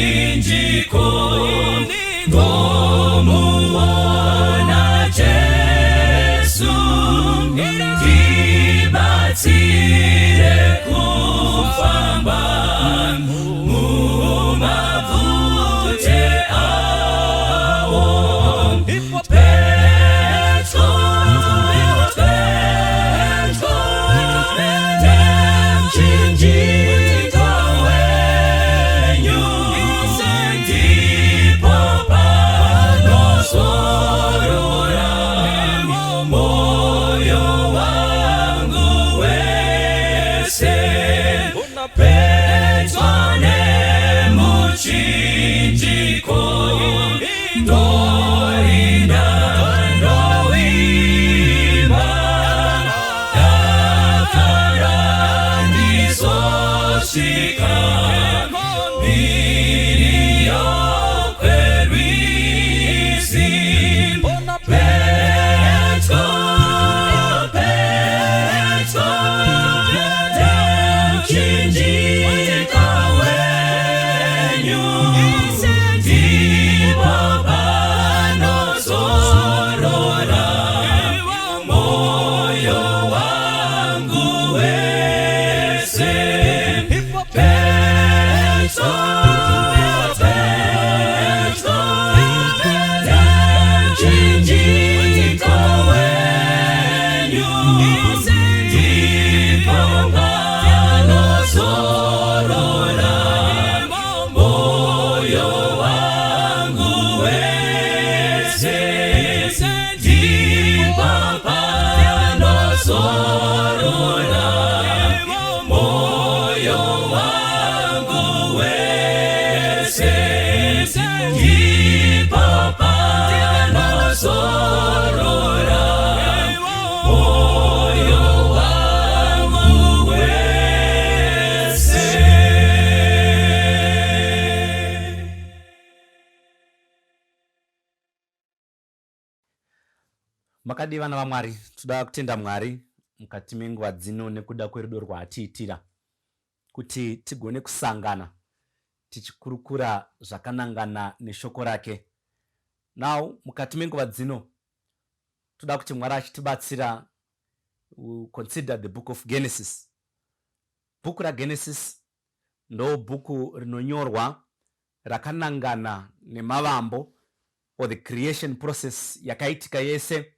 chinjiko ngomuona Jesu tibatsire kufamba mumavute awo Petro chinjiko wenyu ndipo panosorora moyo wangu wese Petro nemuchinjiko ndoina ndoimba dakarandizosvika mhiri yokwerwizi Petro chinjiko wenyu ndipo panosorora moyo wangu wese Petro chinjiko wenyu ndipo panosorora moyo wangu wese ndipo panosorora moyo wangu wese ndipo panosorora moyo wangu wese. Makadi vana vaMwari, toda kutenda Mwari mukati menguva dzino nekuda kwerudo rwaatiitira kuti tigone kusangana tichikurukura zvakanangana neshoko rake. Now mukati menguva dzino toda kuti Mwari achitibatsira consider the book of Genesis. Bhuku raGenesis ndo bhuku rinonyorwa rakanangana nemavambo or the creation process yakaitika yese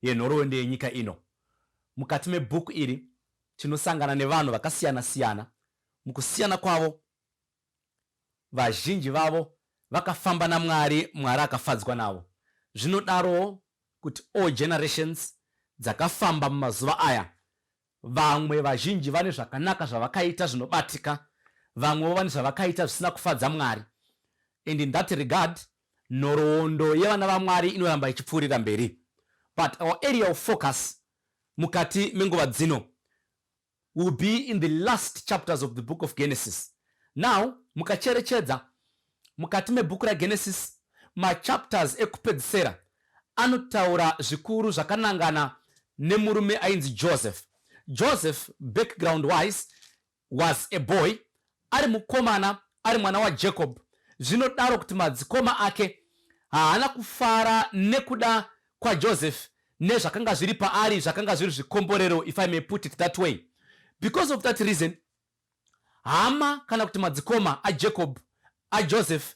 yenhoroondo yenyika ino. Mukati mebhuku iri tinosangana nevanhu vakasiyana siyana. Mukusiyana kwavo vazhinji vavo vakafamba naMwari, Mwari akafadzwa navo. Zvinodaro kuti all generations dzakafamba mumazuva aya. Vamwe vazhinji vane zvakanaka zvavakaita zvinobatika, vamwe vane zvavakaita zvisina kufadza Mwari. And in that regard, nhoroondo yevana vaMwari inoramba ichipfuurira mberi. But our area of focus mukati menguva dzino will be in the last chapters of the book of Genesis. Now, mukacherechedza mukati mebhuku raGenesis, machapters ekupedzisira anotaura zvikuru zvakanangana nemurume ainzi Joseph. Joseph, background wise, was a boy, ari mukomana, ari mwana waJacob. Zvinodaro kuti madzikoma ake haana kufara nekuda kwaJoseph nezvakanga zviri paari, zvakanga zviri zvikomborero, if I may put it that way. Because of that reason, hama kana kuti madzikoma aJacob, aJoseph,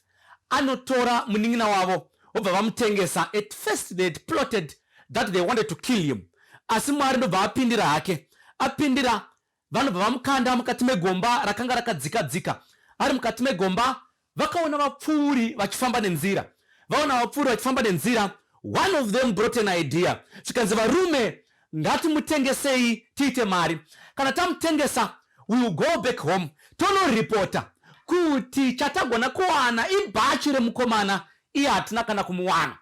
anotora munin'ina wavo obva vamutengesa. At first they had plotted that they wanted to kill him. Asi Mwari ndobva apindira hake. Apindira vanobva vamukanda mukati megomba rakanga rakadzika. Ari mukati megomba vakaona vapfuuri vachifamba nenzira. Vaona vapfuuri vachifamba nenzira. One of them brought an idea. Zvikanzi varume ngatimutengesei tiite mari. Kana tamutengesa, we will go back home. Tonoripota kuti chatagona kuwana ibhachi remukomana iye hatina kana kumuwana.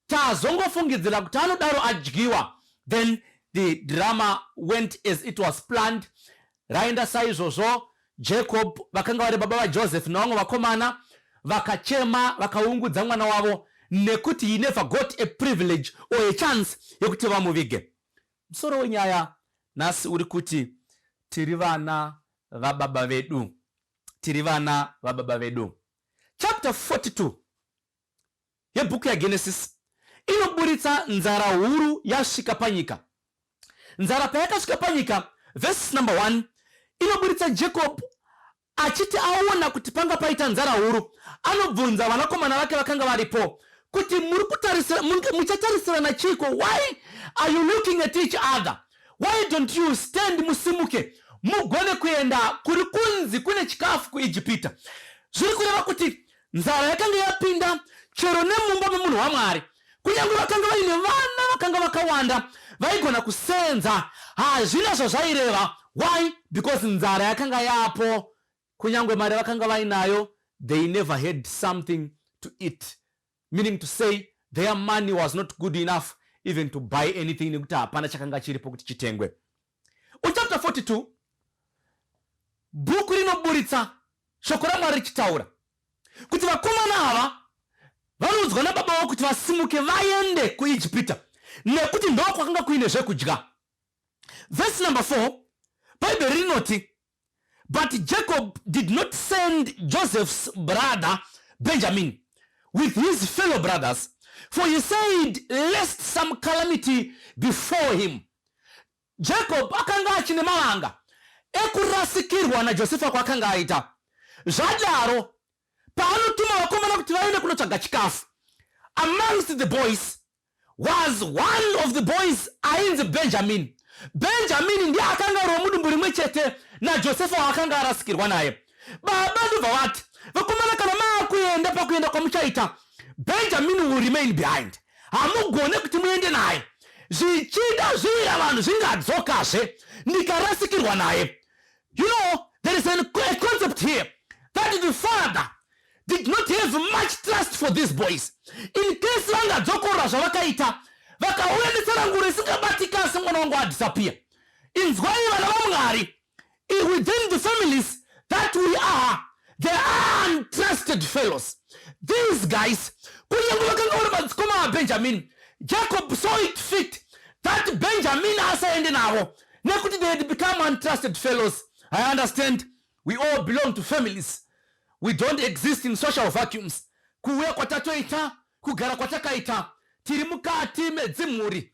Tazongofungidzira kuti anodaro adyiwa. Then the drama went as it was planned. Raenda saizvozvo Jacob vakanga vari baba vaJoseph navamwe vakomana vakachema vakaungudza mwana wavo nekuti he never got a privilege or a chance yekuti vamuvige. Musoro wenyaya nhasi uri kuti tiri vana vaBaba vedu. Tiri vana vaBaba vedu. chapter 42 yebhuku yaGenesis inoburitsa nzara huru yasvika panyika. Nzara payakasvika panyika, verse number 1, inoburitsa Jacob achiti aona kuti panga paita nzara huru, anobvunza vanakomana vake vakanga varipo kuti muchatarisirana chiko? Why are you looking at each other? Why don't you stand musimuke mugone kuenda kuri kunzi kune chikafu kuIjipita? Zviri kureva kuti nzara yakanga yapinda chero nemumba memunhu waMwari. Kunyange vakanga vaine vana vakanga vakawanda vaigona kusenza, hazvina zvazvaireva. Why? Because nzara yakanga yapo. Kunyange mari vakanga vainayo, they never had something to eat, meaning to say their money was not good enough even to buy anything nekuti hapana chakanga chiripo kuti chitengwe. Chapter 42 bhuku rinoburitsa shoko raMwari richitaura kuti vakomana ava vanoudzwa nababa vavo kuti vasimuke vaende kuIjipita nekuti ndo kwakanga kuine zvekudya. Verse number 4, Bible rinoti, but Jacob did not send Joseph's brother Benjamin with his fellow brothers, for he said, lest some calamity befall him. Jacob akanga achine mavanga ekurasikirwa naJosefa kwakanga aita. Zvadaro paanotuma vakomana kuti vaende kunotsvaga chikafu, amongst the boys was one of the boys ainzi Benjamin. Benjamin ndiye akanga ari mudumbu rimwe chete naJosefa wakanga arasikirwa naye. Baba ndobva vati vakomana kana maakuenda pakuenda kwamuchaita, Benjamin will remain behind. Hamugone kuti muende naye. Zvichida zvira vanhu zvingadzokazve ndikarasikirwa naye. You know, there is a concept here that the father did not have much trust for these boys. In case vangadzokora zvavakaita, vakauya netsananguro isingabatika asi mwana wangu adisappear. Inzwai vana vaMwari, within the families that we are, there are untrusted fellows. These guys, kunyange vakanga vari madzikoma aBenjamin, Jacob saw it fit that Benjamin asaende navo nekuti they had become untrusted fellows. I understand we all belong to families. We don't exist in social vacuums. Kuuya kwatatoita, kugara kwatakaita, tiri mukati medzimhuri.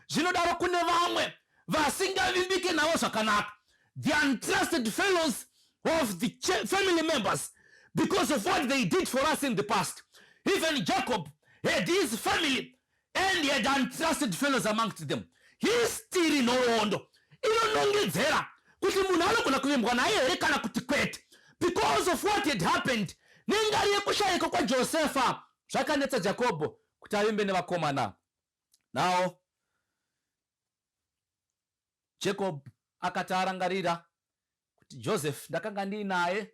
Zvinodaro kune vamwe vasingavimbike navo zvakanaka. The untrusted fellows of the family members because of what they did for us in the past. Even Jacob had his family and he had untrusted fellows amongst them. History nhoroondo inonongedzera kuti munhu anogona kuvimbwa naye here kana kuti kwete. Because of what had happened, nengari yekushayika kwaJosefa zvakanetsa Jakobho kuti avimbe nevakomana. Now Jacob akati arangarira kuti Joseph ndakanga ndiinaye,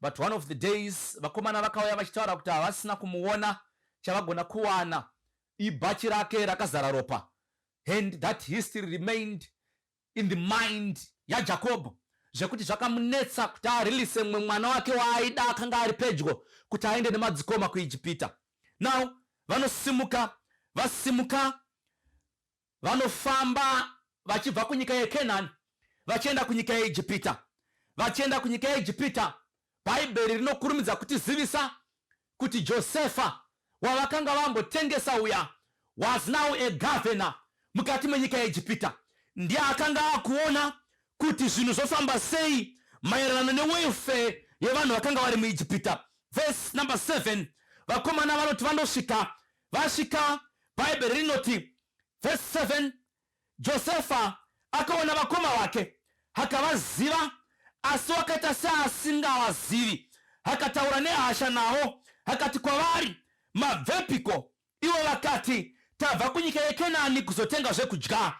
but one of the days vakomana vakauya vachitaura kuti havasina kumuona chavagona kuwana, ibhachi rake rakazara ropa. And that history remained in the mind yaJacob, zvekuti zvakamunetsa kuti arilise mumwe mwana wake waaida akanga ari pedyo kuti aende nemadzikoma kuIjipita. Now vasimuka vanofamba vachibva kunyika yeKenani vachienda kunyika yeIjipita. Vachienda kunyika yeIjipita, Bhaibheri rinokurumidza kutizivisa kuti Josefa wavakanga vambotengesa uya was now a governor mukati menyika yeIjipita. Ndiye akanga akuona kuti zvinhu zvofamba sei maererano newelfare yevanhu vakanga vari muIjipita. Verse number 7, vakomana vanoti vandosvika. Vasvika, Bhaibheri rinoti, verse 7, Josefa akaona vakoma vake akavaziva, asi wakaita seasingavazivi. Akataura nehasha navo, akati kwavari, mabvepiko? Ivo vakati, tabva kunyika yeKenani kuzotenga zvekudya.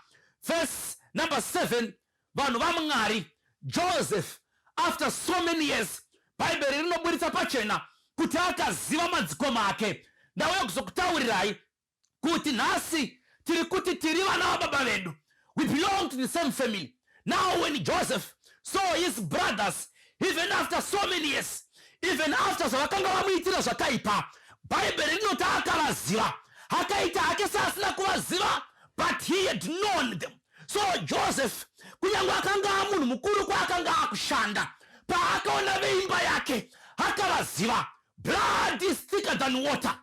Verse number 7, vanhu vaMwari, Joseph, after so many years, Bhaibheri rinoburitsa pachena kuti akaziva madzikoma ake. Ndauya kuzokutaurirai kuti nhasi tiri kuti tiri vana vaBaba vedu. We belong to the same family. Now when Joseph saw his brothers, even after so many years, even after zvavakanga vamuitira zvakaipa, Bhaibheri rinoti akavaziva. Akaita hake seasina kuvaziva, but he had known them. So Joseph, kunyange akanga munhu mukuru kwaakanga akushanda, paakaona veimba yake akavaziva. Blood is thicker than water.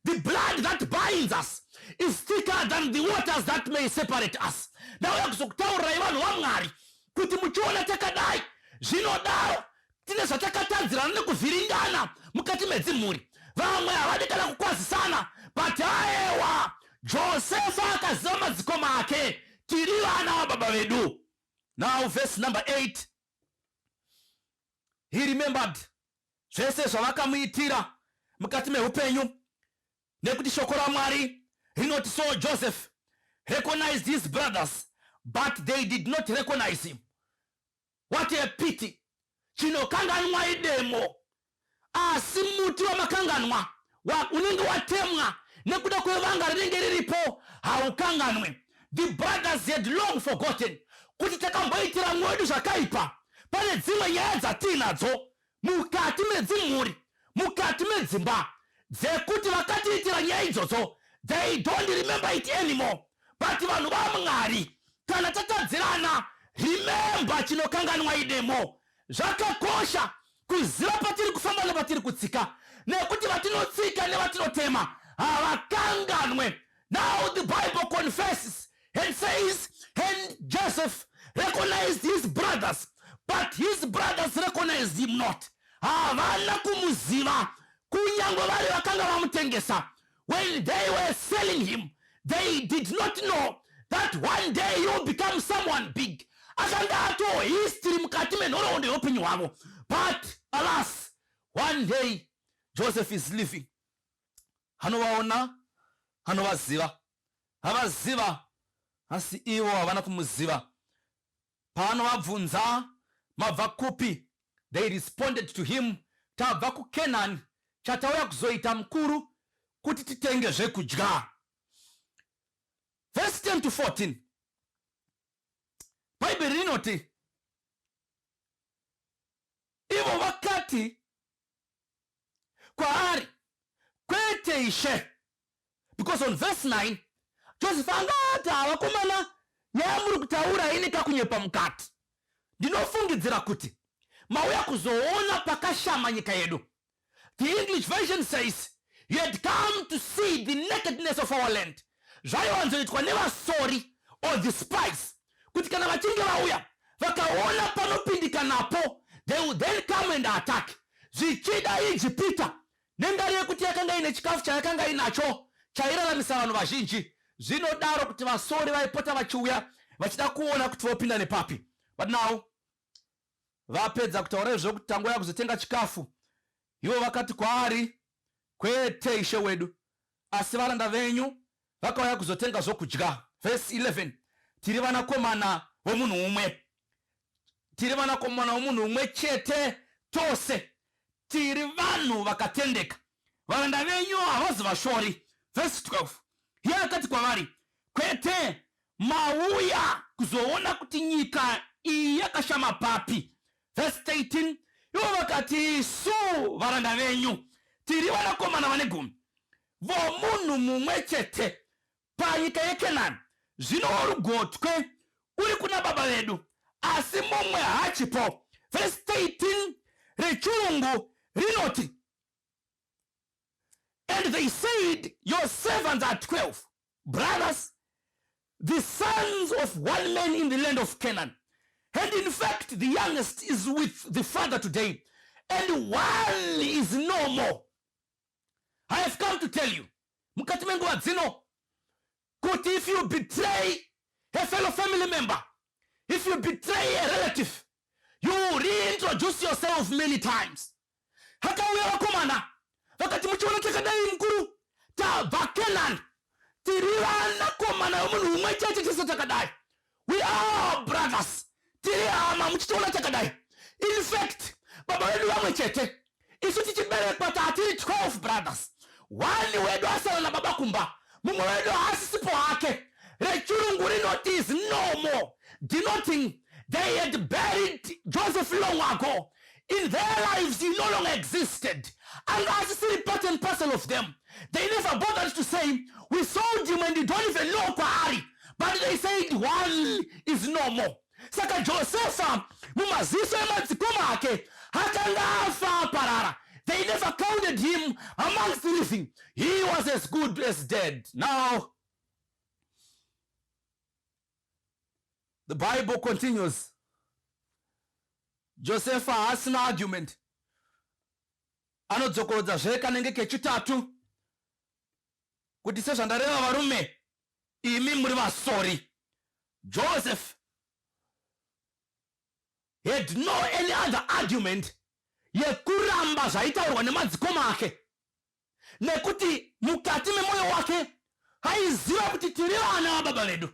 The blood that binds us is thicker than the waters that may separate us. Nawe kuzokutaura ivanhu vaMwari kuti muchiona takadai zvinodaro tine zvatakatadzirana nekuvhiringana mukati medzimhuri. Vamwe havadi kana kukwazisana, but aewa Josefa akaziva madzikoma ake, tiri vana vaBaba vedu. Now verse number 8, he remembered zvese zvavakamuitira mukati meupenyu, nekuti shoko raMwari rinoti, so Joseph recognized his brothers, but they did not recognize him. What a pity. Chinokanganwa idemo, asi muti wamakanganwa unenge watemwa nekuda kwevanga rinenge riripo haukanganwe. The brothers had long forgotten kuti takamboitira mwedu zvakaipa. Pane dzimwe nyaya dzatinadzo mukati medzimhuri, mukati medzimba, dzekuti vakatiitira nyaya idzodzo, they don't remember it anymore. But vanhu vaMwari, kana tatadzirana, remember chinokanganwa idemo. Zvakakosha kuziva patiri kufamba nepatiri kutsika, nekuti vatinotsika nevatinotema havakanganwe. Now the Bible confesses and says, and Joseph recognized his brothers, but his brothers recognized him not. Havana kumuziva, kunyangwe vari vakanga vamutengesa. When they were selling him, they did not know that one day he will become someone big. Akanga ato history mukati menhoroondo youpenyu hwavo. But alas, one day Joseph is living. Hanovaona, hanovaziva, havaziva, asi ivo havana kumuziva. Panovabvunza mabva kupi, they responded to him, tabva kuKenani, chatauya kuzoita mukuru kuti titenge zvekudya. Verse 10 to 14. Bible rinoti, ivo vakati kwaari, kwete ishe. Because on verse 9, Joseph angati havakomana nyaya muri kutaura ini kakunyepa mukati. Ndinofungidzira kuti mauya kuzoona pakashama nyika yedu. The English version says, you had come to see the nakedness of our land. Zvaiwanzoitwa nevasori or the spies, kuti kana vachinge vauya vakaona panopindikanapo, they would then come and attack. Zvichida Ijipita nendari yekuti yakanga ine chikafu chayakanga inacho chairaramisa vanhu vazhinji, zvinodaro kuti vasori vaipota vachiuya vachida kuona kuti vopinda nepapi. But now vapedza kutaura izvokuti tangoya kuzotenga chikafu, ivo vakati kwaari, kwete ishe wedu, asi varanda venyu vakauya kuzotenga zvokudya. Verse 11, tiri vanakomana vomunhu mumwe, tiri vanakomana vomunhu mumwe chete tose, tiri vanhu vakatendeka, varanda venyu havazi vashori. Verse 12, iye akati kwavari, kwete mauya kuzoona kuti nyika iyi yakashama papi. Verse 13, ivo vakati, isu varanda venyu tiri vanakomana vane gumi vomunhu mumwe chete panyika yeKenani. Zvino rugotwe uri kuna baba vedu, asi mumwe hachipo. Verse 13 rechirungu rinoti, and they said, your servants are 12 brothers, the sons of one man in the land of Canaan. And in fact, the youngest is with the father today, and one is no more. I have come to tell you, mukati menguva dzino, kuti if you betray a fellow family member, if you betray a relative, you reintroduce yourself many times. Hakauya vakomana vakati muchiona takadai mukuru, tabva Kenani, tiri vanakomana vomunhu mumwe chete tese takadai. We are brothers. Tiri hama muchitoona takadai. In fact, baba vedu vamwe chete, isu tichiberekwa tatiri 12 brothers. One wedu asala na baba kumba, mumwe wedu asisipo hake. Rechurungu rinoti is no more, denoting they had buried Joseph long ago. In their lives he no longer existed, and as is part and parcel of them. They never bothered to say, we sold him and you don't even know kwaari, but they said one is no more. Saka Josefa mumaziso emadzikoma ake hakanga afa parara. They never counted him amongst the living. He was as good as dead. Now, the Bible continues. Joseph has an argument. Anodzokodza zvekanenge kechitatu kuti sezvandareva varume imi muri vasori. Joseph had no any other argument yekuramba zvaitaurwa nemadzikoma ake, nekuti mukati memoyo wake haiziva kuti tiri vana vababa vedu.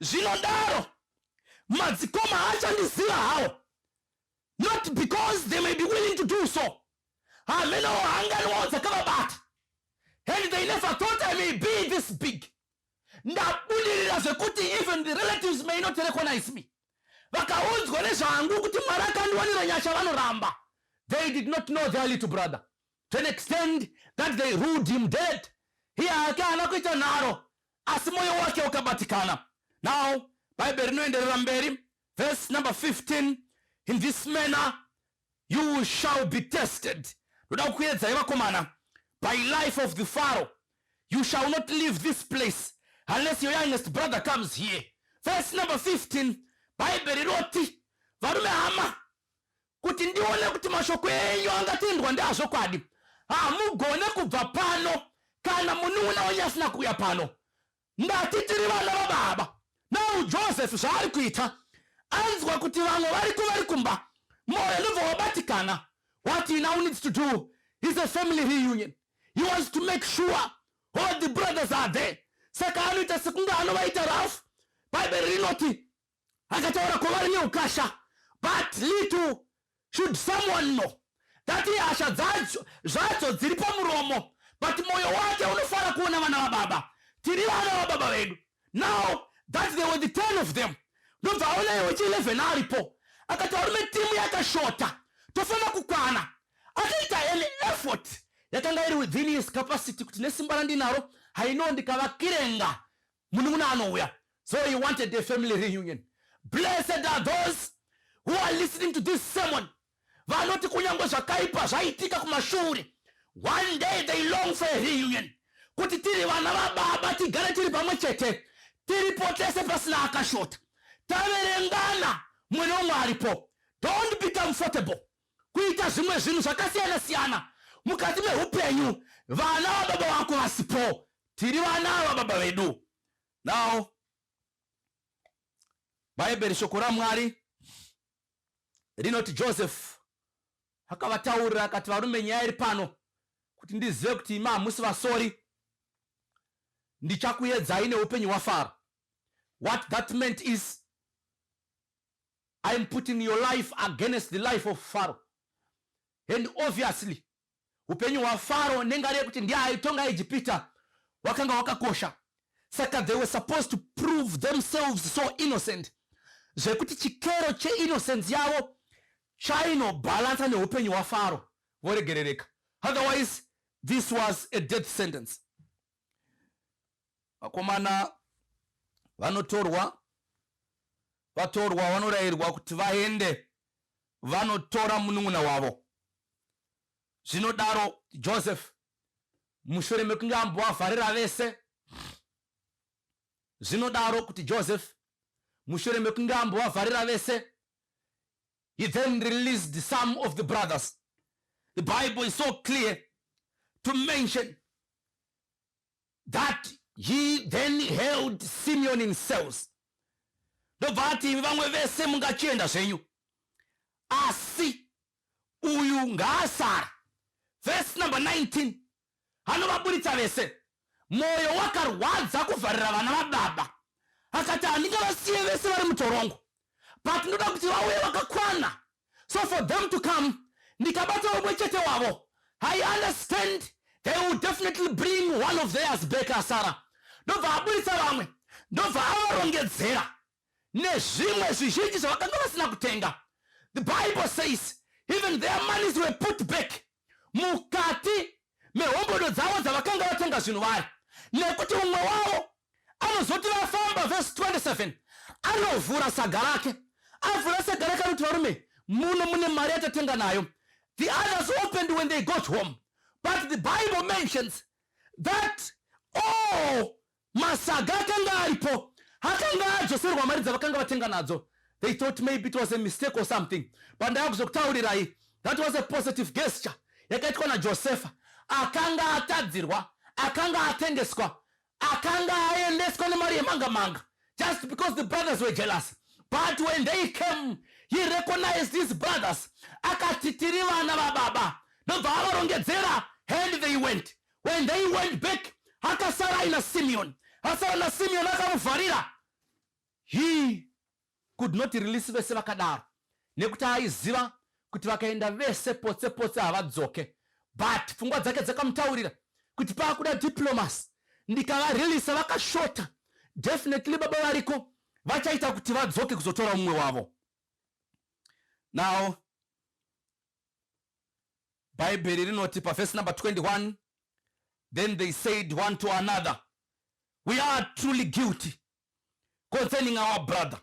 Zvinodaro madzikoma achandiziva hawo, not because they may be willing to do so. Hameno hanganiwawo dzakavabata, and they never thought I may be this big. Ndabudirira zvekuti even the relatives may not recognize me. Vakaudzwa nezvangu kuti Mwari akandiwanira nyasha vanoramba. They did not know their little brother, to an extent that they ruled him dead. Iye ake haana kuita nharo, asi moyo wake ukabatikana. Now, Bible rinoenderera mberi, verse number 15, in this manner you shall be tested. Ndoda kuedzai vakomana, by life of the Pharaoh, you shall not leave this place unless your youngest brother comes here. Verse number 15, Bible rinoti, varume hama, kuti ndione kuti mashoko enyu angatendwa ndeazvokwadi. Hamugone kubva pano kana munun'una wenyu asina kuuya pano. Ndati tiri vana vaBaba. Now Joseph zvaari kuita, anzwa kuti vamwe vari kumba, moyo ndobva wabatikana. What he now needs to do is a family reunion. He wants to make sure all the brothers are there. Saka anoita sekunga anovaita Ralph. Bible rinoti akataura kwavari neukasha, but little should someone know that ihasha zvadzo dziri pamuromo, but moyo wake unofara kuona vana vaBaba. Tiri vana vaBaba vedu. Now that there were the 10 of them, ndobva aona iwe 11 aripo, akataura timu yakashota, tofana kukwana. Akaita an effort yakanga iri within his capacity kuti nesimba randinaro haino ndikavakirenga munun'una anouya. So he wanted a family reunion. Blessed are those who are listening to this sermon, vanoti kunyangwe zvakaipa zvaitika kumashure, one day they long for a reunion, kuti tiri vana vaBaba tigare tiri pamwe chete, tiripo tese pasina akashota, taverengana mwe nomwe aripo. Don't be comfortable kuita zvimwe zvinhu zvakasiyana siyana mukati meupenyu. Vana vaBaba vako vasipo, tiri vana vaBaba vedu. Now, Bible shoko raMwari rinoti Joseph akavataurira akati, varume nyaya iri pano kuti ndizive kuti imi hamusi vasori, ndichakuedzai neupenyu hwaFaro. What that meant is, I am putting your life against the life of Pharaoh. And obviously, upenyu hwaFaro nengari yekuti ndiye aitonga Ijipita wakanga wakakosha. Saka they were supposed to prove themselves so innocent, zvekuti chikero cheinnocence yavo chainobalansa neupenyu hwaFaro voregerereka. Otherwise, this was a death sentence. Vakomana vatorwa vanorayirwa kuti vaende vanotora munun'una wavo. Zvinodaro Joseph, mushure mekunge ambovavharira vese, zvinodaro kuti Joseph, mushure mekunge ambovavharira vese, he then released some of the brothers. The Bible is so clear to mention that he then held Simeon in cells. Ndobvati vamwe vese mungachienda zvenyu, asi uyu ngaasara. Verse number 19, anovaburitsa vese, moyo wakarwadza kuvharira vana vaBaba. Akati handingavasiye vese vari mutorongo, but ndoda kuti vauye vakakwana. So for them to come, ndikabata umwe chete wavo. I understand they will definitely bring one of theirs back asara. Ndobva aburitsa vamwe, ndobva avarongedzera nezvimwe zvizhinji zvavakanga vasina kutenga. The Bible says even their monies were put back mukati mehombodo dzavo dzavakanga vatenga zvinhu vari, nekuti umwe wavo anozoti vafamba. Verse 27, anovhura saga rake, avhura saga rake anoti, varume, muno mune mari yatatenga nayo, The others opened when they got home. But the Bible mentions that masaga akanga aripo akanga ajoserwa mari dzavakanga vatenga nadzo. They thought maybe it was a mistake or something. But ndakuzokutaurirai, that was a positive gesture yakaitwa naJosefa. Akanga atadzirwa, akanga atengeswa, akanga aendeswa nemari yemanga-manga, just because the brothers were jealous. But when they came, he recognized his brothers. Akati Tiri vana vaBaba ndobva avarongedzera, and they went. When they went back, akasara ina Simeon. Asara na Simeon akamuvharira. He could not release vese vakadaro nekuti aiziva kuti vakaenda vese potse havadzoke. But pfungwa dzake dzakamutaurira kuti paakuda diplomacy, ndikavareleasa vakashota, definitely baba variko vachaita kuti vadzoke kuzotora mumwe wavo. Now Bible rinoti paverse number 21, then they said one to another, we are truly guilty concerning our brother,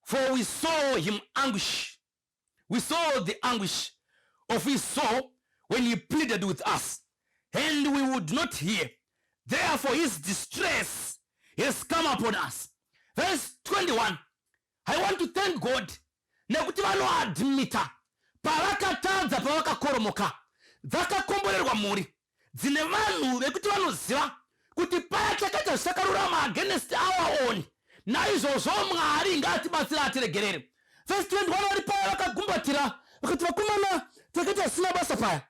for we saw him anguish. We saw the anguish of his soul when he pleaded with us, and we would not hear. Therefore his distress has come upon us. Verse 21, I want to thank God nekuti vanoadmita pavakatadza pavakakoromoka, vakakomborerwa mhuri dzine vanhu vekuti vanoziva kuti paya chakaita zvisakarurama against our own. Naizvozvo Mwari ngatibatsira atiregerere. Verse 21, vari paya vakagumbatira vakati, vakomana takaita zvisina basa paya,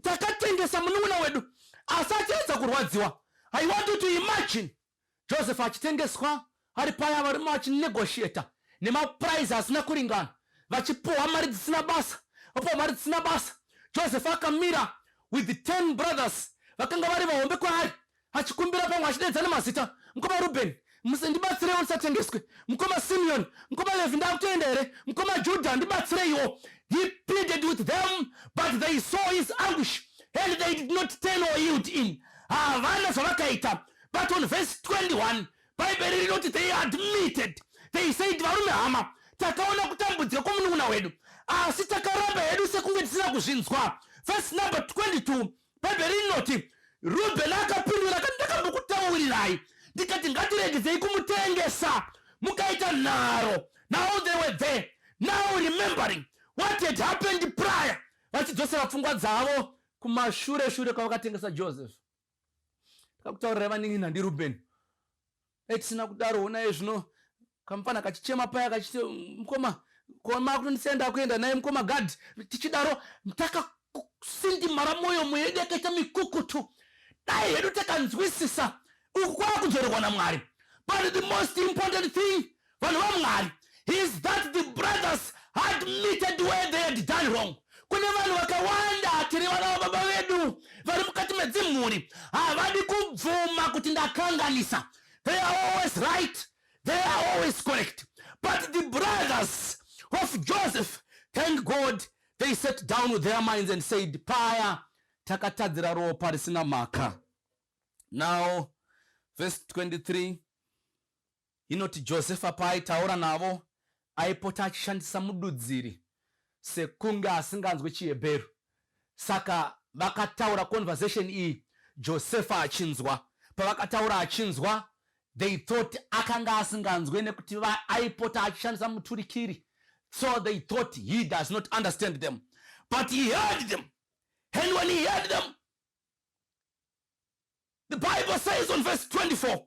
takatengesa munun'una wedu asi achaedza kurwadziwa. I want you to imagine Joseph achitengeswa ari paya, varimo vachinegotiata nemaprice asina kuringana, vachipohwa mari dzisina basa, vapohwa mari dzisina basa. Joseph akamira with the 10 brothers vakanga vari vahombe kwaari, achikumbira pamwe achidedza nemazita, mukoma Reuben ndibatsireiwo ndisatengeswe, mukoma Simeon, mukoma Levi ndakutoenda here, mukoma Judah ndibatsireiwo. He pleaded with them, but they saw his anguish and they did not turn or yield in. Havana zvavakaita. But on verse 21, Bible rinoti they admitted. They said, varume hama, takaona kutambudzika kwomunun'una wedu, asi takaramba hedu sekunge tisina kuzvinzwa. Verse number 22, Bible rinoti Reuben akapindura, ndakambokutaurirai ndikati ngatiregedzei kumutengesa, mukaita nharo. Now they were there, now remembering what had happened prior, vachidzosera pfungwa dzavo kumashure kwavakatengesa Joseph. Takakutaurirai vaningi nhandi Reuben, etisina kudaro naye zvino kamufana kachichema paya kachiti, mukoma makutondisenda kuenda naye mukoma Gad, tichidaro takakusindimara mwoyo mwedu yakaita mikukutu, dai hedu takanzwisisa uku kwakuzorerwa naMwari. But the most important thing vanhu vaMwari is that the brothers admitted where they had done wrong. Kune vanhu vakawanda tiri vana vaBaba vedu vari mukati medzimhuri havadi kubvuma kuti ndakanganisa. They are always right, they are always correct. But the brothers of Joseph, thank God, they sat down with their minds and said, paya takatadzira ropa risina maka. Now verse 23, inoti Josefa paaitaura navo aipota achishandisa mududziri sekunge asinganzwi chiHebheru. Saka vakataura conversation iyi Josefa achinzwa. Pavakataura achinzwa, they thought akanga asinganzwe nekuti aipota achishandisa muturikiri. So they thought he does not understand them. But he heard them. And when he heard them, the Bible says on verse 24,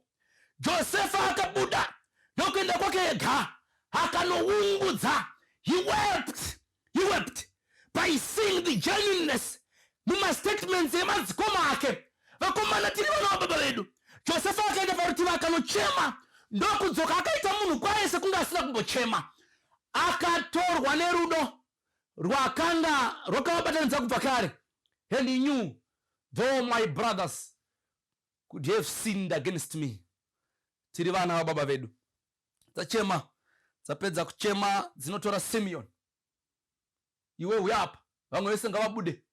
Josefa akabuda nokuenda kwake ega akanoungudza. He wept by seeing the genuineness muma statements emadzikoma ake. Vakomana tiri vana vaBaba vedu. Josefa akaenda parutivi akanochema, ndokudzoka akaita munhu kwaye sekunge asina kumbochema. Akatorwa nerudo rwakanga rwakavabatanidza kubva kare. And he knew, though my brothers could have sinned against me, tiri vana vaBaba vedu. Dzachema, dzapedza kuchema, dzinotora Simeon, iwe uyapa, vamwe vese ngavabude.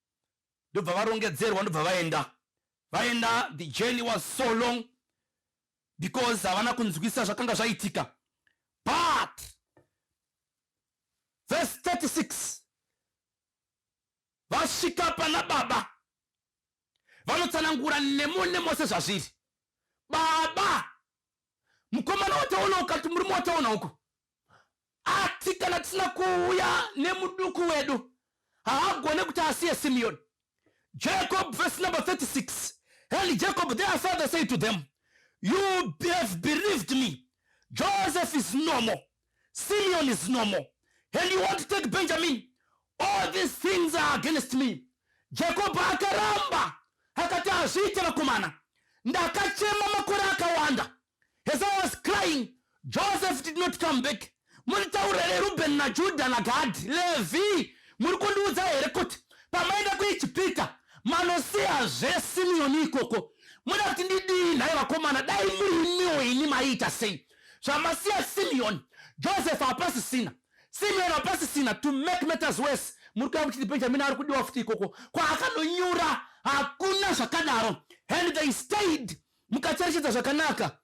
Ndobva varongedzerwa, ndobva vaenda. The journey was so long because havana kunzwisa zvakanga zvaitika. But verse 36, akatsanangura nemune mose zvazviri. Baba mukomana wataona ukati muri wataona uko ati kana tisina kuuya nemuduku wedu haagone kuti asiye Simeon. Jacob verse number 36. And Jacob their father said to them, you have bereaved me. Joseph is normal, Simeon is normal, and you want to take Benjamin. All these things are against me. Jacob akaramba akati azviite vakomana. Ndakachema makore akawanda. As I was crying, Joseph did not come back. Munitaurire Reuben na Judah na Gad, Levi, muri kundiudza here kuti pamaenda kuIjipita manosiya zveSimeoni ikoko. Muda kuti ndidii naye vakomana dai murimiwo ini maita sei. Zvamasiya Simeon, Joseph hapasisina, Simeon hapasisina. To make matters worse, muri kuya kuti Benjamin ari kudiwa futi ikoko kwaakandonyura hakuna zvakadaro. And they stayed mukacherechedza zvakanaka.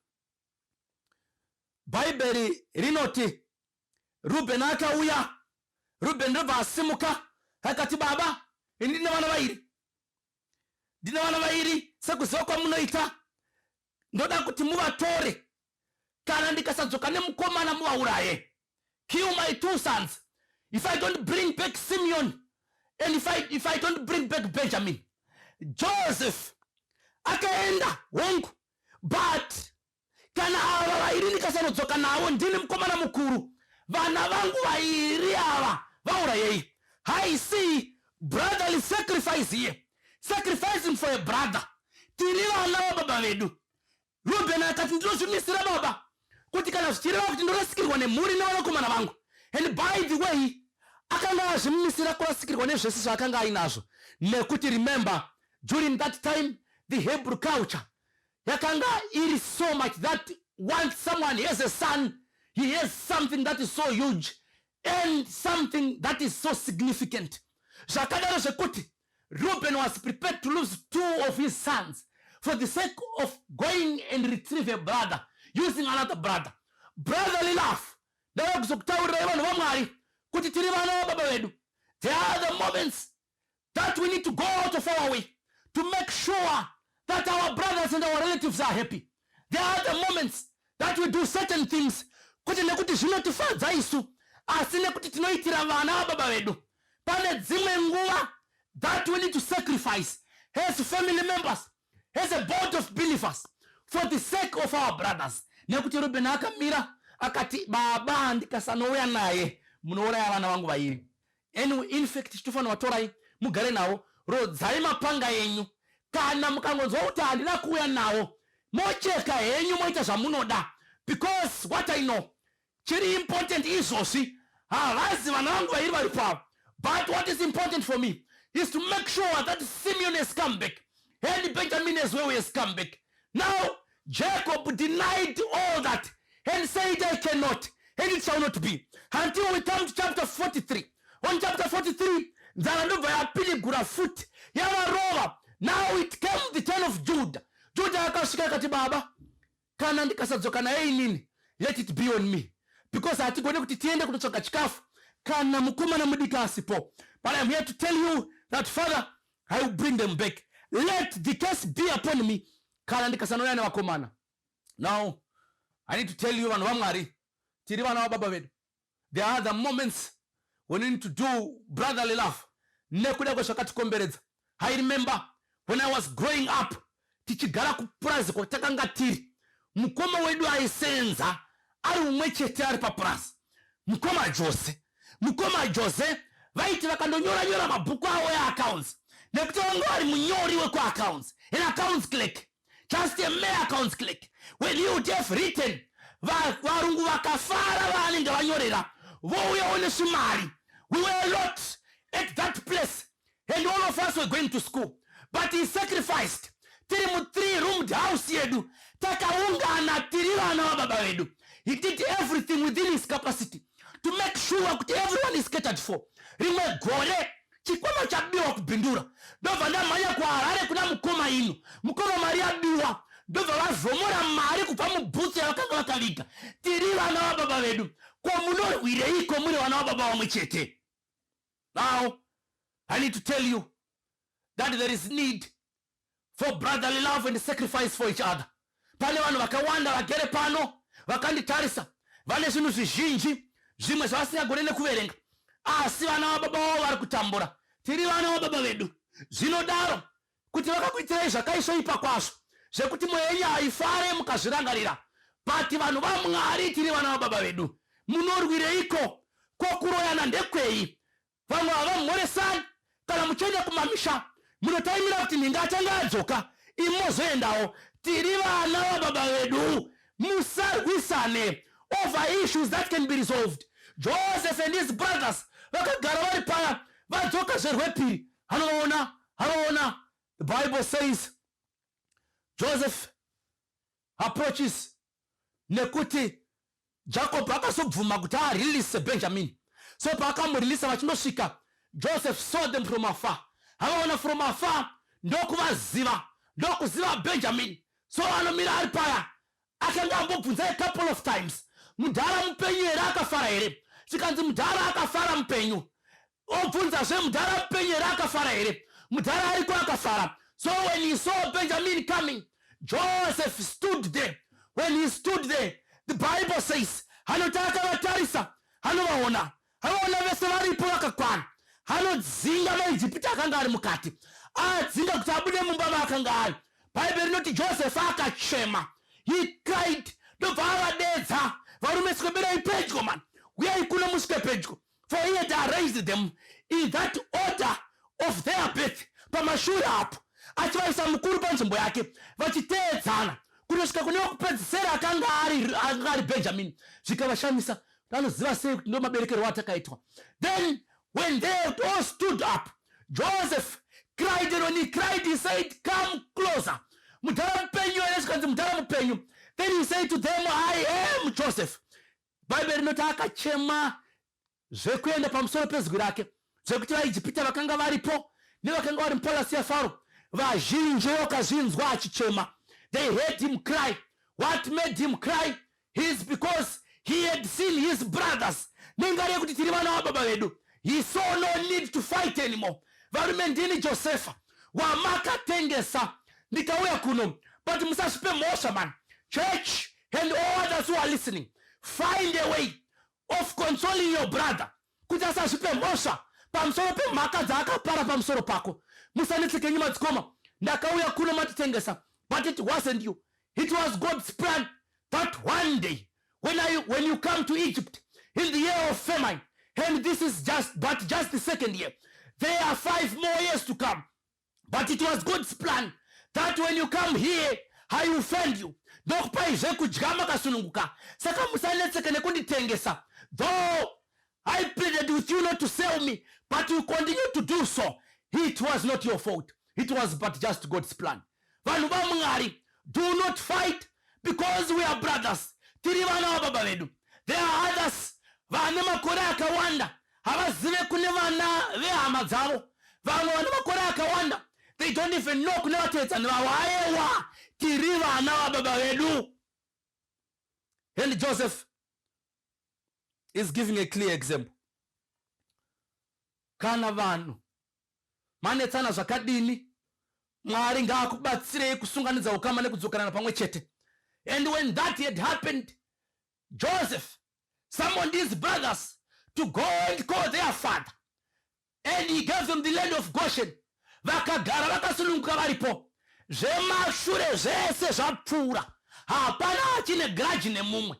Bible rinoti Reuben akauya. Reuben ndobva asimuka akati baba ini ndine vana vairi sekuziva kwamunoita ndoda kuti muvatore kana ndikasadzoka nemukomana muvauraye. Kill my 2 sons if I don't bring back Simeon and if I don't bring back Benjamin. Joseph akaenda hongu, but kana ava vairi ndikasanodzoka navo ndini mukomana mukuru, vana vangu vairi ava vaurayei. I see brotherly sacrifice here, sacrificing for a brother. Tiri vana vaBaba vedu. Reuben akati ndinozvimisira baba kuti kana zvichireva kuti ndinorasikirwa nemhuri nevanakomana vangu. And by the way akanga azvimisira kurasikirwa nezvese zvaakanga ainazvo, nekuti remember during that time the Hebrew culture yakanga iri so much that once someone has a son, he has something that is so huge and something that is so significant. Zvakadaro zvekuti Reuben was prepared to lose 2 of his sons for the sake of going and retrieve a brother, using another brother. Brotherly love. Ndava kuzokutaurira vanhu vaMwari kuti tiri vana vaBaba vedu. There are the moments that we need to go out of our way to make sure that our brothers and our relatives are happy. There are the moments that we do certain things kuti nekuti zvinotifadza isu asi nekuti tinoitira vana vaBaba vedu. Pane dzimwe nguva that we need to sacrifice as family members, as a board of believers, for the sake of our brothers. Nekuti Reuben akamira akati baba ndikasanouya naye munouraya vana vangu vairi. Anyway, in fact chitofanira watorai mugare navo, rodzai mapanga yenyu. Kana mukangonzwa kuti handina kuuya nawo mocheka henyu moita zvamunoda, because what I know chiri important izvozvi havazi vana vangu vairi vari pavo. But what is important for me is to make sure that Simeon has come back and Benjamin as well has come back. Now Jacob denied all that and said I cannot, and it shall not be, until we come to chapter 43. On chapter 43 nzarandobva yapinigura futi yavarova. Now it came the turn of Judah. Judah akasvika akati baba kana ndikasadzoka naye inini, let it be on me, because hatigone kuti tiende kunotsvaga chikafu kana mukomana mudiki asipo. But I'm here to tell you that Father, I will bring them back. Let the curse be upon me kana ndikasanoya nevakomana. Now I need to tell you vanhu vaMwari tiri vana vaBaba vedu. There are the moments when we need to do brotherly love nekuda kwezvakatikomberedza. I remember when I was growing up tichigara kupurazi kwatakanga tiri, mukoma wedu aisenza ari umwe chete ari papurazi, mukoma Jose vaiti vakandonyora mabhuku avo eaccounts nekuti vanga vari munyori wekuaccounts, an accounts clerk, just a mere accounts clerk. When you would have written varungu vakafara vaanenge vanyorera vouyawo nesvimari. We were a lot at that place and all of us were going to school, but he sacrificed. Tiri mu 3-roomed house yedu takaungana tiri vana vaBaba vedu. He did everything within his capacity to make sure that everyone is catered for. Rimwe gore chikwama chabiwa kubindura ndobva ndamhanya kuHarare kuna mukoma ino, mukoma mari yabiwa ndobva vazomora mari kubva mubhutsu yavakanga vakaviga. Tiri vana vaBaba vedu, ko munorwireiko muri vana vaBaba vamwe chete? Now I need to tell you that there is need for brotherly love and sacrifice for each other. Pane vanhu vakawanda vagere pano vakanditarisa vane zvinhu zvizhinji zvimwe zvavasingagone nekuverenga, asi vana vababa vavo vari kutambura. Tiri vana vababa vedu. Zvinodaro kuti vakakuitirai zvakaisvoipa kwazvo zvekuti mwoyo yenyu haifare mukazvirangarira. But vanhu vaMwari tiri vana vababa vedu. Munorwireiko? Kokuroyana ndekwei? Vamwe havamhoresani kana muchienda kumamisha munotaimira kuti nhinga achange adzoka imozoendawo. Tiri vana vababa vedu. Musarwisane over issues that can be resolved. Joseph and his brothers vakagara vari paya vadzoka zverwepiri. Hanoona. The Bible says Joseph approaches nekuti Jacob akazobvuma kuti arelease Benjamin. So paakamureleasa vachindosvika, Joseph saw them from afar. Hanoona from afar ndokuvaziva, ndokuziva Benjamin. So anomira ari paya akanga ambobvunza a couple of times, mudhara mupenyu here akafara here? Chikanzi mudhara akafara mupenyu, obvunzazve mudhara mupenyu here akafara here? Mudhara ariko akafara. So when he saw Benjamin coming, Joseph stood there. When he stood there, the Bible says hanotaka vatarisa, hanovaona vese varipo vakakwana, hanodzinga vaIjipita akanga ari mukati, adzinga kuti abude mumba maakanga ari. Bible rinoti Joseph akachema. He cried. Ndobva avadedza varume sweberai pedyo man, uyai kuno musvike pedyo, for he had arranged them in that order of their birth. Pamashure apo achivaisa mukuru panzvimbo yake vachiteedzana kunosvika kune wokupedzisira akanga ari Benjamin. Zvikavashamisa, vanoziva sei kuti ndo maberekerwo atakaitwa. Then when they all stood up, Joseph cried, and when he cried, he said, come closer. Mudhara mupenyu ere? Zvikanzi mudhara mupenyu. Then he said to them, I am Joseph. Bible rinoti akachema zvekuenda pamusoro pezwi rake, zvekuti vaIjipita vakanga varipo nevakanga vari mupalasi yaFaro vazhinji vakazvinzwa achichema. They heard him cry. What made him cry is because he had seen his brothers. Nengari yekuti tiri vana vababa vedu. He saw no need to fight anymore. Varume ndini Josefa wamakatengesa ndikauya kuno. But musasvipe mhosva man. Church and all others who are listening, find a way of consoling your brother kuti asasvipe mhosva pamusoro pemhaka dzaakapara pamusoro pako. Musanetseke nyuma dzikoma, ndakauya kuno matitengesa. But it wasn't you. It was God's plan that one day when you come to Egypt in the year of famine, and this is just the second year, there are 5 more years to come. But it was God's plan that when you come here, I will fend you. Ndokupaizve kudya makasununguka. Saka musanetseke nekunditengesa. Though I pleaded with you not to sell me, but you continue to do so. It was not your fault. It was but just God's plan. Vanhu vaMwari, do not fight because we are brothers. Tiri vana vababa vedu. There are others vane makore akawanda havazive kune vana vehama dzavo. Vamwe vane makore akawanda, they don't even know kune vatedzani vavo. Aiwa, tiri vana vababa vedu. And Joseph is giving a clear example. Kana vanhu manetsana zvakadini, Mwari ngaakubatsirei kusunganidza ukama nekudzokanana pamwe chete. And when that had happened, Joseph summoned his brothers to go and call their father, and he gave them the land of Goshen. Vakagara vakasununguka varipo. Zvemashure zvese zvapfuura, hapana achine grudge nemumwe.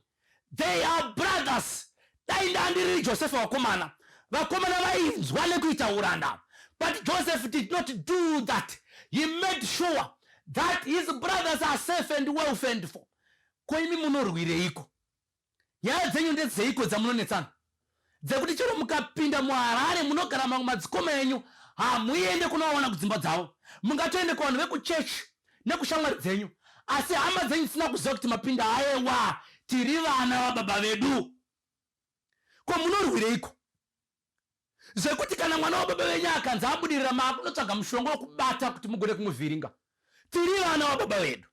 They are brothers. Dai ndandiri Josefa vakomana vainzwa nekuita uranda. But Joseph did not do that. He made sure that his brothers are safe and well fended for. Koimi munorwireiko? Nyaya dzenyu ndedzeiko dzamunonetsana? Dzekuti chero mukapinda muHarare munogara mamwe madzikoma enyu hamuende kunoona kudzimba dzavo. Mungatoende kuvanhu vekuchechi nekushamwari dzenyu, asi hama dzenyu dzisina kuziva kuti mapinda aiwa tiri vana vababa vedu. Ko munorwireiko? Zvekuti kana mwana wababa venyu akanzi abudirira maakunotsvaga mushonga wokubata kuti mugone kumuvhiringa. Tiri vana vababa vedu.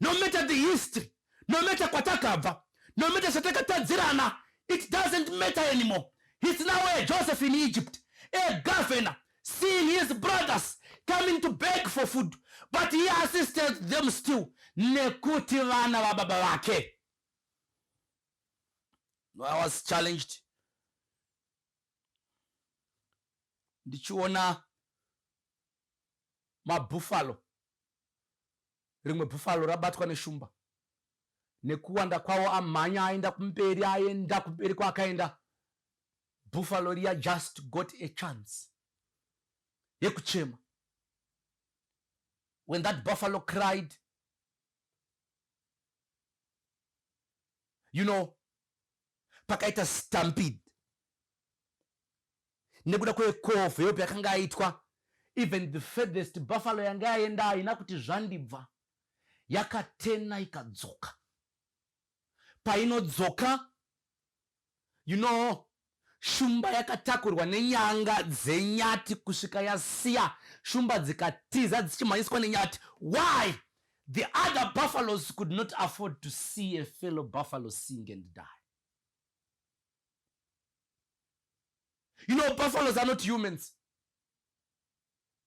No matter the history, no matter kwatakabva, no matter zvatakatadzirana, it doesn't matter anymore. It's now a Joseph in Egypt, a governor, seeing his brothers coming to beg for food, but he assisted them still. Nekuti vana vaBaba vake. I was challenged. Ndichiona mabuffalo. Rimwe buffalo rabatwa neshumba. Nekuwanda kwawo amhanya aenda kumberi kwakaenda. Buffalo riya just got a chance yekuchema. When that buffalo cried, pakaita stampede. Nekuda kwekovho yope yakanga yaitwa, even the furthest buffalo yanga yaenda haina kuti zvandibva, yakatena ikadzoka. Painodzoka, shumba yakatakurwa nenyanga dzenyati kusvika yasiya shumba dzikatiza dzichimhanyiswa nenyati. Why? The other buffaloes could not afford to see a fellow buffalo sing and die. Buffaloes are not humans.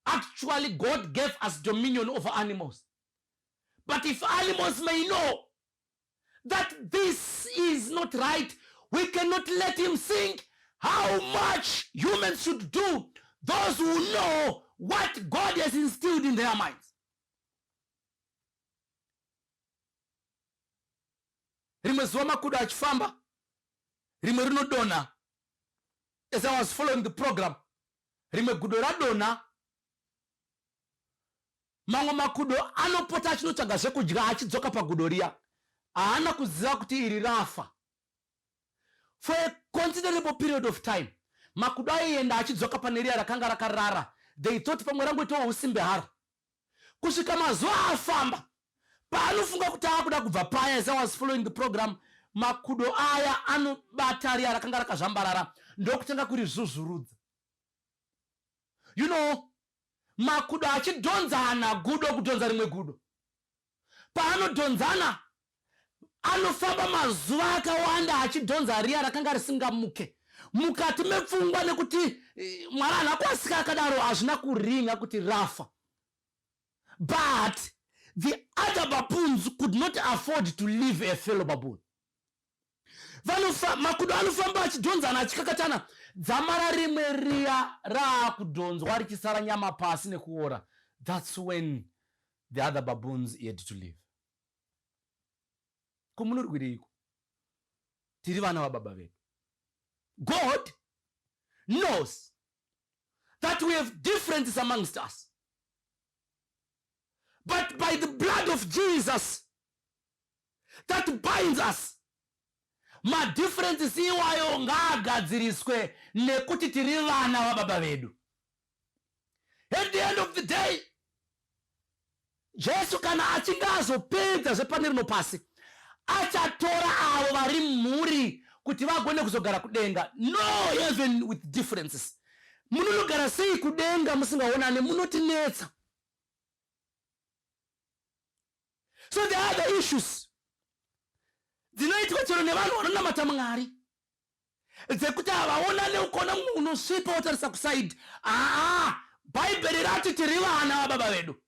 Actually, God gave us dominion over animals. But if animals may know that this is not right, we cannot let him sing. How much humans should do, those who know what God has instilled in their minds. Rimwe zuva makudo achifamba, rimwe rinodonha. As I was following the program, rimwe gudo radonha, mamwe makudo anopota achinotsvaga zvekudya achidzoka pagudo riya. Haana kuziva kuti iri rafa. For a considerable period of time, makudo aienda achidzoka pane riya rakanga rakarara. They thought pamwe rangoitawo usimbe hara. Kusvika mazuva afamba, paanofunga kuti akuda kubva paya. As I was following the program, makudo aya anobata riya rakanga rakazvambarara ndokutanga kurizvuzvurudza. Makudo achidhonzana gudo kudhonza rimwe gudo. Paanodhonzana, anofamba mazuva akawanda achidhonza riya rakanga risingamuke. Mukati mepfungwa nekuti Mwari haana kuasika akadaro, hazvina kuringa kuti rafa. But the other baboons could not afford to leave a fellow baboon. Makudo anofamba achidhonzana achikakatana. Dzamara rimwe riya raakudhonzwa richisara nyama pasi nekuora. That's when the other baboons had to leave. Kumunurwireiko? Tiri vana vaBaba vedu. God knows that we have differences amongst us. But by the blood of Jesus that binds us, ma differences iwayo ngaagadziriswe nekuti tiri vana vaBaba vedu. At the end of the day, Jesu kana achinge azopedza zvepane rino pasi, achatora avo vari mhuri kuti vagone kuzogara kudenga. No, even with differences. Munogara sei kudenga musingaonane? Munotinetsa. So there are other issues dzinoitwa chero nevanhu vanonamata Mwari, dzekuti havaonane ukona munhu unosvipa wotarisa kusaidi. Bhaibheri rati tiri vana vaBaba vedu.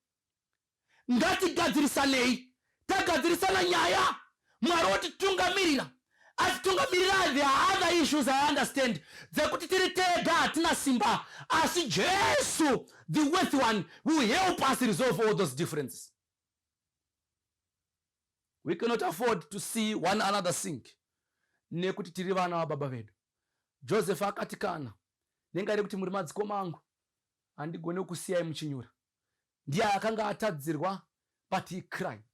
Ngatigadzirisanei. Tagadzirisana nyaya, Mwari otitungamirira. Atitungamirira, there are other issues I understand. Dzekuti tiri tega hatina simba, asi Jesu, the worthy one, will help us resolve all those differences. We cannot afford to see one another sink. Nekuti tiri vana vaBaba vedu. Joseph akati kana, nengari kuti muri madzikoma angu, handigone kusiyai muchinyura. Ndiye akanga atadzirwa, but he cried.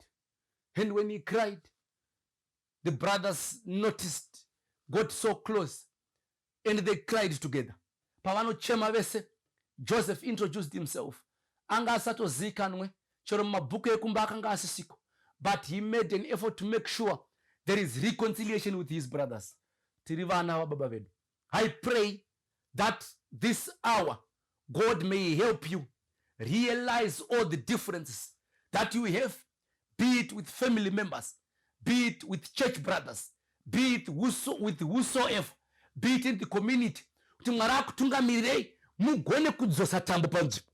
And when he cried, the brothers noticed, got so close, and they cried together. Pavanochema vese, Joseph introduced himself. Anga asatozikanwe, chero mumabhuku ekumba akanga asisiko. But he made an effort to make sure there is reconciliation with his brothers. Tiri vana vaBaba vedu. I pray that this hour, God may help you realize all the differences that you have, be it with family members, be it with church brothers, be it with whosoever, be it in the community. Kuti Mwari akutungamirirei mugone kudzosa tambo panzvimbo.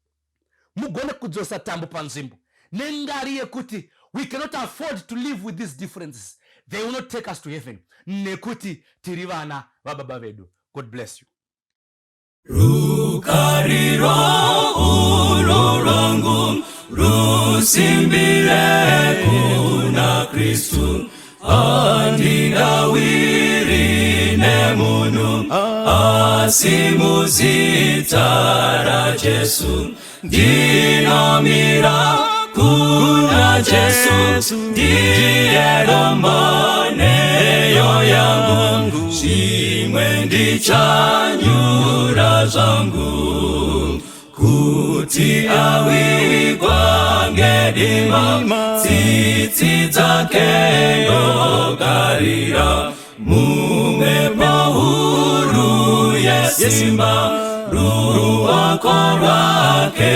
mugone kudzosa tambo panzvimbo nengari yekuti we cannot afford to live with these differences. They will not take us to heaven. Nekuti tiri vana vaBaba vedu. God bless you. Rukariro ulo lwangu rusimbire kuna Kristu andinawirine munu asimuzitara Jesu ndinomira kuna Jesu ndiye romaneyo yangu shimwe ndichanyura zangu kuti awigwa ngedima tsitsi dzake ndogarira mumwepo huru yesimba ruoko rwake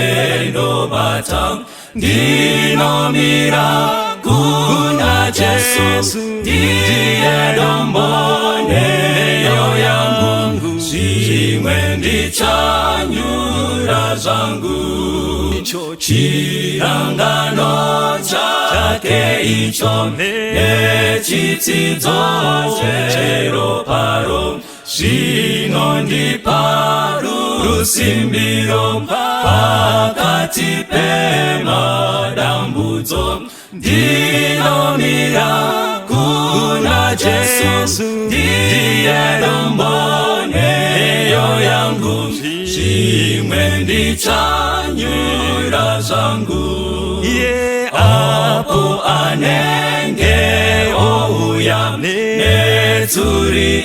ndobata ndinomira kuna Jesu ndiye domboneyo yangu shimwe ndichanyura zangu chirangano chake icho nechitsidzo cheroparo zvinondipa rusimbiro pakati pemadambudzo ndinomira kuna Jesu ndiye domboneyo yangu shimwe ndichanyura zangu apo anenge ouya netsuri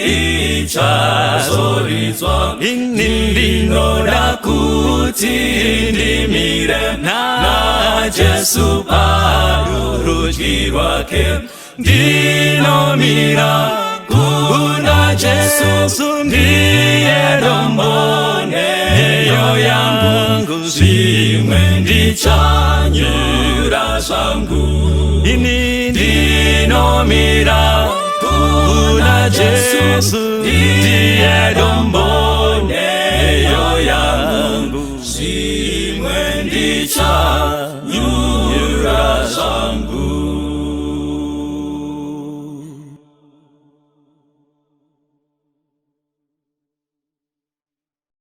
ichazoridzwa ndinoda kuti ndimire na Jesu parudyi rwake ndinomira kuna Jesu ndiye domboneyo yangu shimwe ndichanyura zangu ndinomira kuna Jesu ndiye domboneyo yangu shimwe ndichanyura zangu.